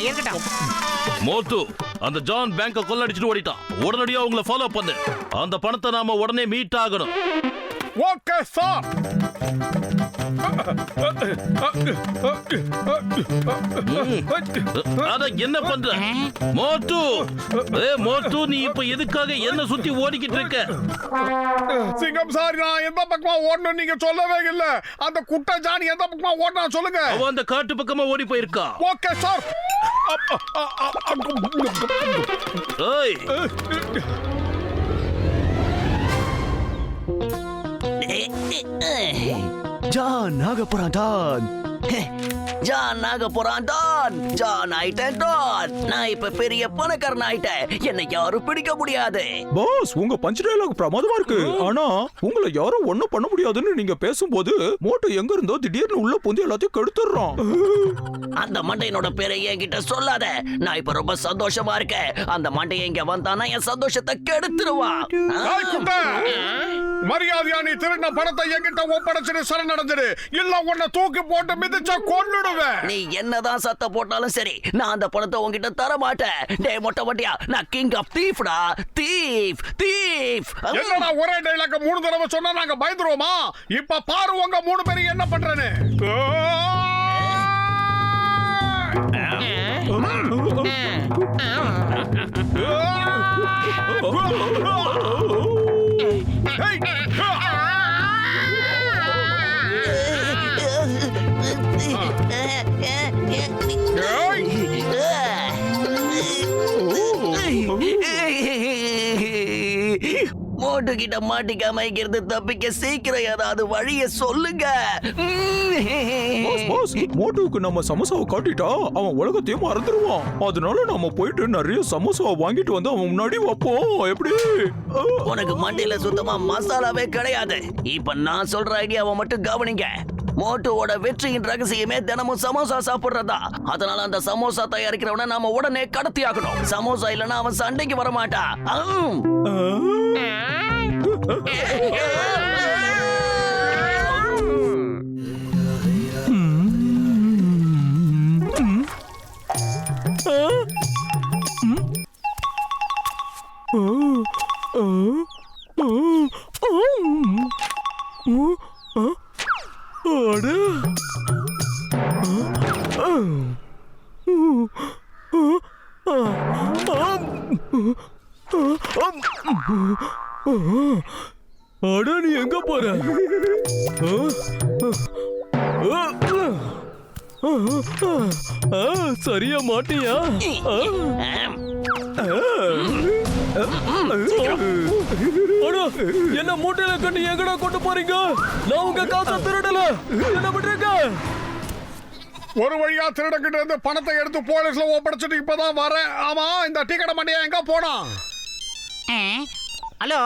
இருக்கட்டும். மோட்டு, அந்த ஜான் பேங்க கொள்ளடிச்சிட்டு ஓடிட்டான். உடனடியா உங்களை ஃபாலோ பண்ணு. அந்த பணத்தை நாம உடனே மீட் ஆகணும். Okay sir. அத என்ன பண்ற மோட்டு? மோட்டு, நீ இப்ப எதுக்காக என்ன சுத்தி ஓடிக்கிட்டு இருக்க? சிங்கம் சார், நான் எந்த பக்கமா ஓடணும் நீங்க சொல்லவே இல்ல. அந்த குட்டை ஜானி எந்த பக்கமா ஓடனா சொல்லுங்க. அவன் அந்த காட்டு பக்கமா ஓடி போயிருக்கா. Okay sir. ஏய், ஜான் ஆக போறான் டான். ஜான் ஆக போறான் டான். ஜான் ஆயிட்டேன் டான். நான் இப்ப பெரிய பணக்காரன் ஆயிட்டேன். என்னை யாரும் பிடிக்க முடியாது. பாஸ், உங்க பஞ்ச் டயலாக் பிரமாதமா இருக்கு. ஆனா உங்களை யாரும் ஒண்ணும் பண்ண முடியாதுன்னு நீங்க பேசும்போது மோட்டோ எங்க இருந்தோ திடீர்னு உள்ள புந்து எல்லாத்தையும் கெடுத்துறான். அந்த மண்டையனோட பேரை என்கிட்ட சொல்லாத. நான் இப்ப ரொம்ப சந்தோஷமா இருக்கேன். அந்த மண்டைய இங்க வந்தானா என் சந்தோஷத்தை கெடுத்துருவான். மரியாதையா நீ திருடின பணத்தை என்கிட்ட ஒப்படைச்சிட்டு சரணடைஞ்சிரு. இல்ல உன்னை தூக்கி போட்டு மிதிச்சா கொன்னுடுவேன். நீ என்னதான் சத்த போட்டாலும் சரி, நான் அந்த பணத்தை உன்கிட்ட தர மாட்டேன். டேய் மொட்டை மட்டியா, நான் கிங் ஆஃப் தீஃப்டா. Thief thief. என்னடா ஒரே டைலாக் 3 தடவை சொன்னா நாங்க பயந்துருவோமா? இப்ப பாரு உங்க 3 பேரும் என்ன பண்றேன்னு. மோட்டு கிட்ட மாட்டிக்காம இங்கிருந்து தப்பிக்க சீக்கிரம் ஏதாவது வழிய சொல்லுங்க. பாஸ், மோட்டோவுக்கு நம்ம சமோசாவை காட்டிட்டா அவன் உலகத்தையும் மறந்துடுவான். அதனால நம்ம போயிட்டு நிறைய சமோசாவை வாங்கிட்டு வந்து அவன் முன்னாடி வைப்போம். எப்படி? உனக்கு மண்டையில சுத்தமா மசாலாவே கிடையாது. இப்ப நான் சொல்ற ஐடியாவை மட்டும் கவனிங்க. மோட்டோவோட வெற்றியின் ரகசியமே தினமும் சமோசா சாப்பிடுறதா. அதனால அந்த சமோசா தயாரிக்கிறவனை நாம உடனே கடத்தி ஆகணும். சமோசா இல்லைன்னா அவன் சண்டைக்கு வர மாட்டான். அட, நீ எங்க போற? சரியா மாட்டியா? என்ன மூட்டையில கண்டு எங்கடா கொண்டு போறீங்க? நான் உங்க காசை திருடல. என்ன பண்றீங்க? ஒரு வழியா திருடங்கிட்ட இருந்து பணத்தை எடுத்து போலீஸ்ல ஒப்படைச்சிட்டு இப்பதான் வரேன். ஆமா, இந்த டீ கடை மண்டையா எங்க போனா? ஹலோ,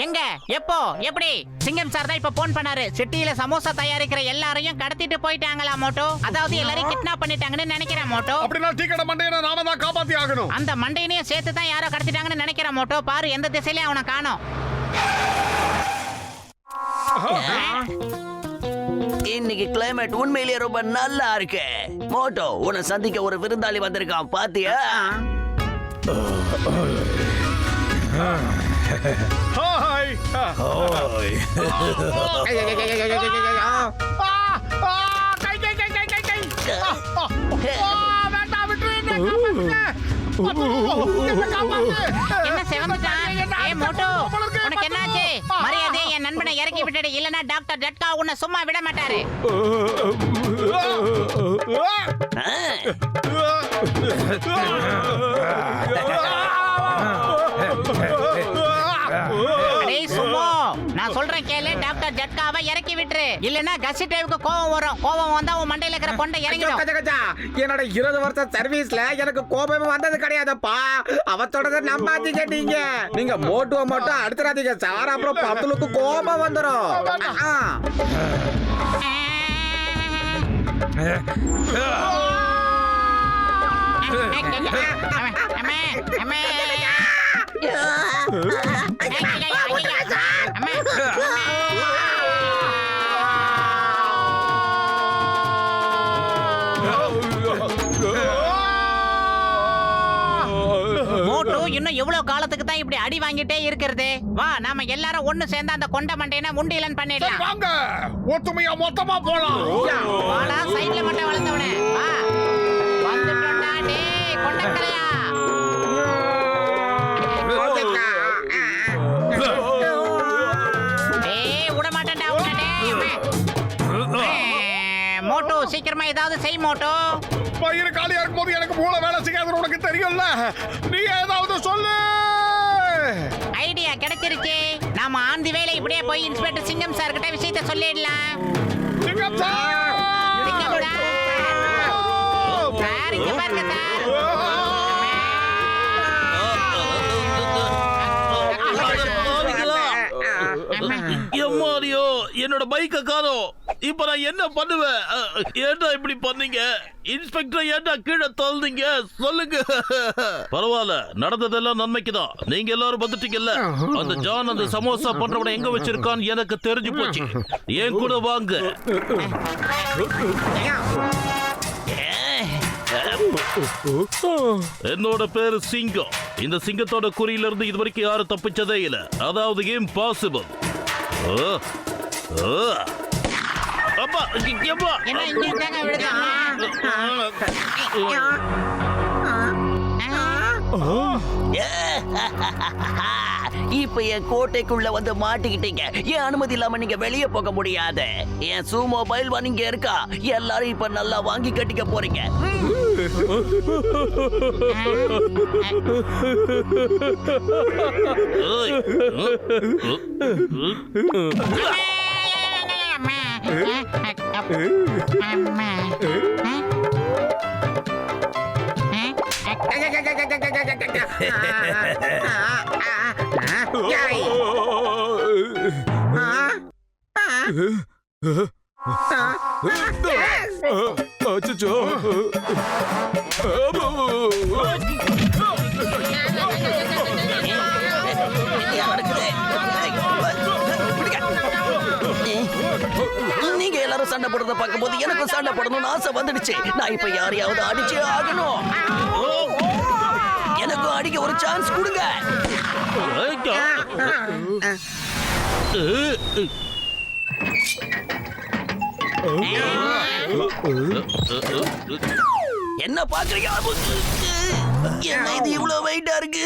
எங்க, எப்போ, எப்படி? சிங்கம் சார் தான் இப்ப போன் பண்ணாரு. சிட்டியில சமோசா தயாரிக்கிற எல்லாரையும் கடத்திட்டு போயிட்டாங்களா மோட்டோ. அதாவது எல்லாரையும் கிட்னாப் பண்ணிட்டாங்கன்னு நினைக்கிறேன் மோட்டோ. அப்படின்னா டீ கடை மண்டையை நாம தான் காப்பாத்தி ஆகணும். அந்த மண்டையனையும் சேர்த்து தான் யாரோ கடத்திட்டாங்கன்னு நினைக்கிறேன் மோட்டோ. பாரு, எந்த திசையிலயும் அவனை காணோம். இன்னைக்கு கிளைமேட் உண்மையிலேயே ரொம்ப நல்லா இருக்கு. மோட்டோ, உன்னை சந்திக்க ஒரு விருந்தாளி வந்திருக்கான், பாத்தியா? ஹாய். என்ன செவந்துட்டான்? ஏய் மோட்டோ, உனக்கு என்னாச்சு? மரியாதை என் நண்பனை இறக்கி விட்டுடு, இல்லனா டாக்டர் ஜட்கா உன்னை சும்மா விட மாட்டாரு. டேய் சுமோ, நான் சொல்றேன் கேளு. டாக்டர் ஜட்காவை இறக்கி விட்டுரு, இல்லனா கசிட்டேவுக்கு கோவம் வரும். கோவம் வந்தா உன் மண்டையில இருக்கிற கொண்டை இறங்கிடும். என்னோட 20 வருஷம் சர்வீஸ்ல எனக்கு கோபமே வந்தது கிடையாதுப்பா. அவத்தோட நம்பாதீங்க. நீங்க மோட்டுவ மட்டும் அடுத்துறாதீங்க சார், அப்புறம் பத்துலுக்கு கோபம் வந்துடும். அடி வாங்கிட்டே இருக்கிறது. வா நாம எல்லாரும் ஒண்ணு சேர்ந்து அந்த கொண்ட மண்டையனை முண்டிலன் சரி, பண்ணிடலாம். வாங்க ஒத்துமையா மொத்தமா போலாம். வாடா சைடுல மட்டும் வளர்ந்தவனே வா. வந்துட்டோம்டா டேய் கொண்டக்கலையா. டேய் விட மாட்டேன்டா உன்னை டேய். மோட்டோ சீக்கிரமா ஏதாவது செய் மோட்டோ. பயிர் காலியா இருக்கும்போது எனக்கு மூளை வேலை செய்யாதுன்னு உனக்கு தெரியும்ல. நீ ஏதாவது சொல்லு. ஐடியா கிடைச்சிருச்சு. நாம ஆந்தி வேலை இப்படியே போய் இன்ஸ்பெக்டர் சிங்கம் சார் கிட்ட விஷயத்தை சொல்லிடலாம். சிங்கம் சார். சிங்கம் சார். சார் இங்க பாருங்க சார். எம்மாடியோ என்னோட பைக்க காணோம். இப்ப நான் என்ன பண்ணுவேன்? ஏன்டா இப்படி பண்ணீங்க? இன்ஸ்பெக்டர் ஏன்டா கீழே தள்ளுங்க? சொல்லுங்க. பரவாயில்ல, நடந்ததெல்லாம் நன்மைக்குதான். நீங்க எல்லாரும் வந்துட்டீங்கல்ல. அந்த ஜான் அந்த சமோசா பண்றவனை எங்க வச்சிருக்கான்னு எனக்கு தெரிஞ்சு போச்சு. ஏன் கூட வாங்க. என்னோட பேரு சிங்கம். இந்த சிங்கத்தோட குறியில இருந்து இது வரைக்கும் யாரும் தப்பிச்சதே இல்ல. அதாவது இம்பாசிபிள். அப்பா எப்பா என்ன இங்க இருக்காங்க விடுங்க. இப்ப என் கோட்டைக்குள்ள வந்து மாட்டிக்கிட்டீங்க. என் அனுமதி இல்லாம நீங்க வெளியே போக முடியாது. என் சூமோ பைல்வான் இங்க இருக்கா. எல்லாரும் இப்ப நல்லா வாங்கி கட்டிக்க போறீங்க. அச்சச்சோ. நீங்க எல்லாரும் சண்டை போடுறத பார்க்கும்போது எனக்கும் சண்டை போடணும்னு ஆசை வந்துடுச்சு. நான் இப்ப யாரையாவது அடிச்சே ஆகணும். எனக்கும் அடிக்க ஒரு சான்ஸ் கொடுங்க. என்ன பாக்குறீங்க? என்ன இது இவ்வளவு வெயிட்டா இருக்கு?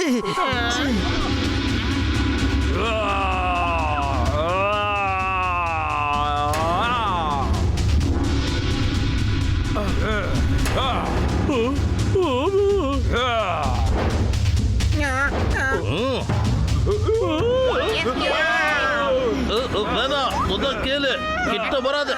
வேணாம், முதல் கேளு. கிட்ட வராது.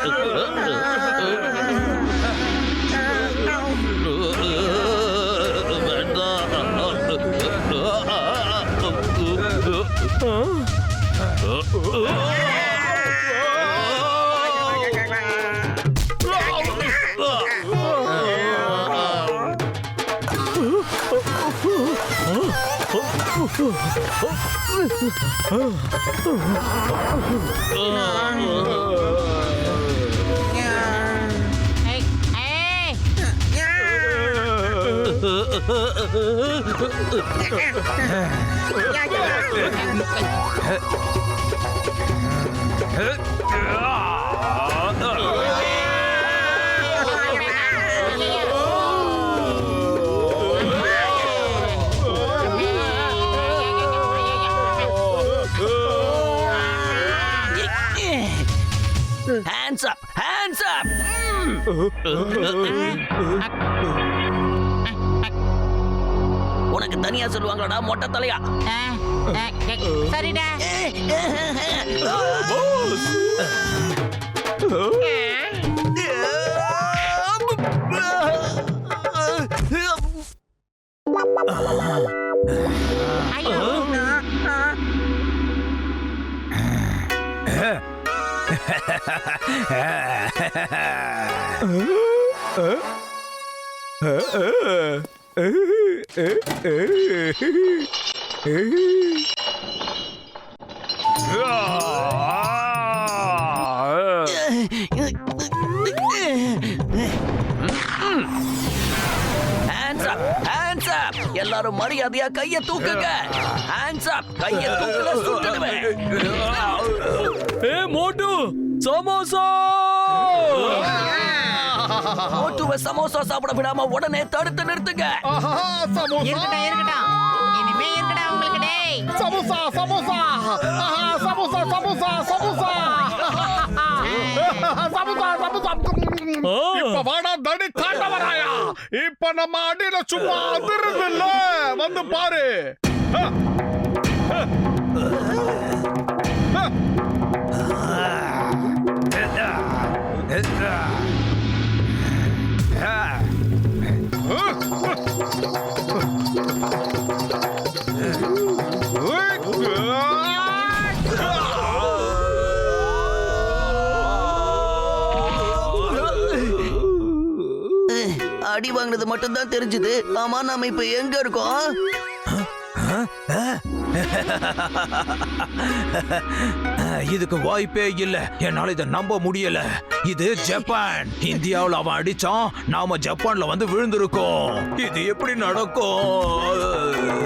Hands up! Hands up! உனக்கு தனியா சொல்லுவாங்கடா மொட்டை தலையா. சரிடா. Hands up! Hands up! எல்லாரும் எல்லாரும் மரியாதையா கைய தூக்குங்க. Hands up. கைய தூக்குல சுட்டுடுவேன். மோட்டு சமோசா மோட்டுவை சமோசா சாப்பிட விடாம உடனே தடுத்து நிறுத்துங்க. ஆஹா, சமோசா இருக்கட்டும் இருக்கட்டும் இனிமே இருக்கடா உங்களுக்கு டேய் சமோசா சமோசா ஆஹா, சமோசா சமோசா சமோசா சமோசா சமோசா இப்ப வாடா தடி தாண்டவராயா. இப்ப நம்ம அடியில சும்மா அதிருது இல்ல, வந்து பாரு. அடி வாங்கினது மட்டும் தான் தெரிஞ்சது. ஆமா, நாம இப்ப எங்க இருக்கோம்? இதுக்கு வாய்ப்பே இல்ல. என்னால இதை நம்ப முடியல. இது ஜப்பான். இந்தியாவுல அவன் அடிச்சான், நாம ஜப்பான்ல வந்து விழுந்திருக்கோம். இது எப்படி நடக்கும்?